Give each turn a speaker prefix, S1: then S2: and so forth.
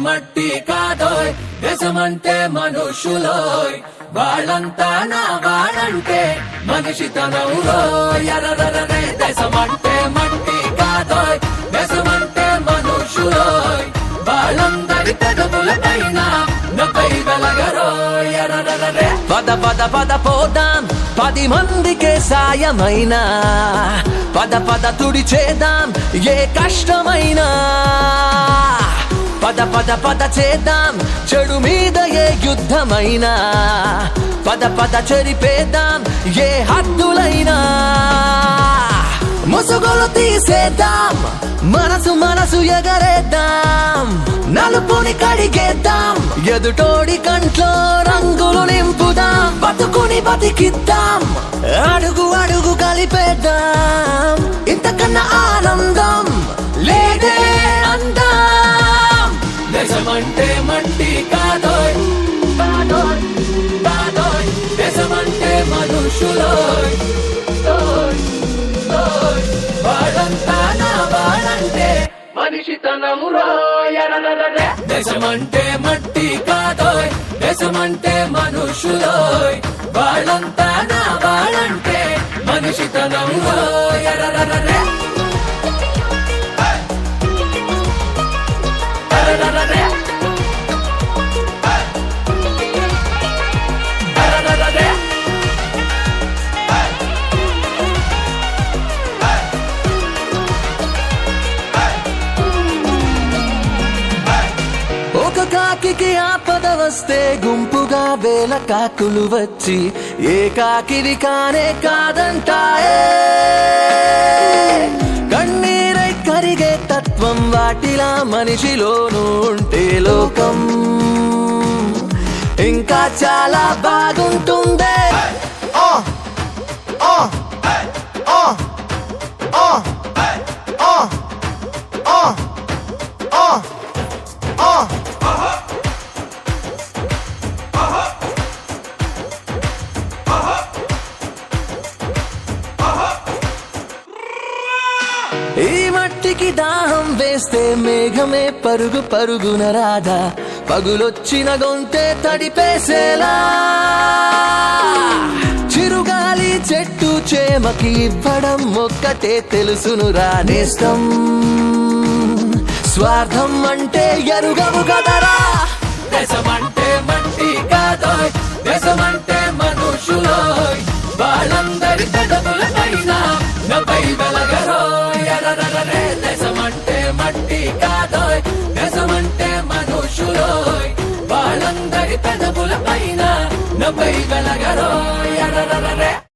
S1: మట్టి కాదోయ్ దేశమంటే మనుషులోయ్ వాళ్ళంతా నా వాళ్ళంటే మనిషితనంలోయ్ ఎర్రరే దేశమంటే మట్టి కాదోయ్ దేశమంటే మనుషులోయ్ వాళ్ళందరి పెదవుల పైన నొప్పై వెలగరోయ్ ఎర్రరే పద పద పద పోదాం 10 మందికే సాయమైనా పద పద తుడిచేద్దాం ఏ కష్టమైనా పద పద పద చేద్దాం చెడు మీద ఏ యుద్ధమైనా పద పద చెరిపేద్దాం ఏ హద్దులైనా ముసుగులు తీసేద్దాం మనసు మనసు ఎగరేద్దాం నలుపుని కడిగేద్దాం ఎదుటోడి కంట్లో రంగులు నింపుదాం బతుకుని బతికిద్దాం అడుగు అడుగు కలిపేద్దాం ఇంతకన్నా ఆనందం లేదే అందం దేశమంటే మట్టి కాదోయ్ కాదోయ్ కాదోయ్ దేశమంటే మనుషులోయ్ వాళ్ళంతా నా వాళ్ళంటే మనిషితనములోయ్ ఎర్రరే దేశమంటే మట్టి కాదోయ్ దేశమంటే మనుషులోయ్ వాళ్ళంతా నా వాళ్ళంటే మనిషితనములోయ్ ఎర్రరే కాకి ఆపద వస్తే గుంపుగా వేల కాకులు వచ్చి ఏ కాకివి కానే కాదంటాయే కన్నీరై కరిగే తత్వం వాటిలా మనిషిలోనూ ఉంటే లోకం ఇంకా చాలా బాగుంటుందే ఈ మట్టికి దాహం వేస్తే మేఘమే పరుగు పరుగున రాదా పగులొచ్చిన గొంతే తడిపేసేలా చిరుగాలి చెట్టు చేమకి ఇవ్వడం ఒక్కటే తెలుసును రానేస్తం స్వార్థం అంటే ఎరుగవు కదరా దేశమంటే మట్టి కాదోయ్ దేశమంటే మనుషులోయ్ వాళ్ళందరి పెదవుల పైన నొప్పై వెలగరోయ్ ఎర్రరే దేశమంటే మట్టి కాదోయ్ దేశమంటే మనుషులోయ్ వాళ్ళందరి పెదవుల పైన నొప్పై వెలగరోయ్ ఎర్రరే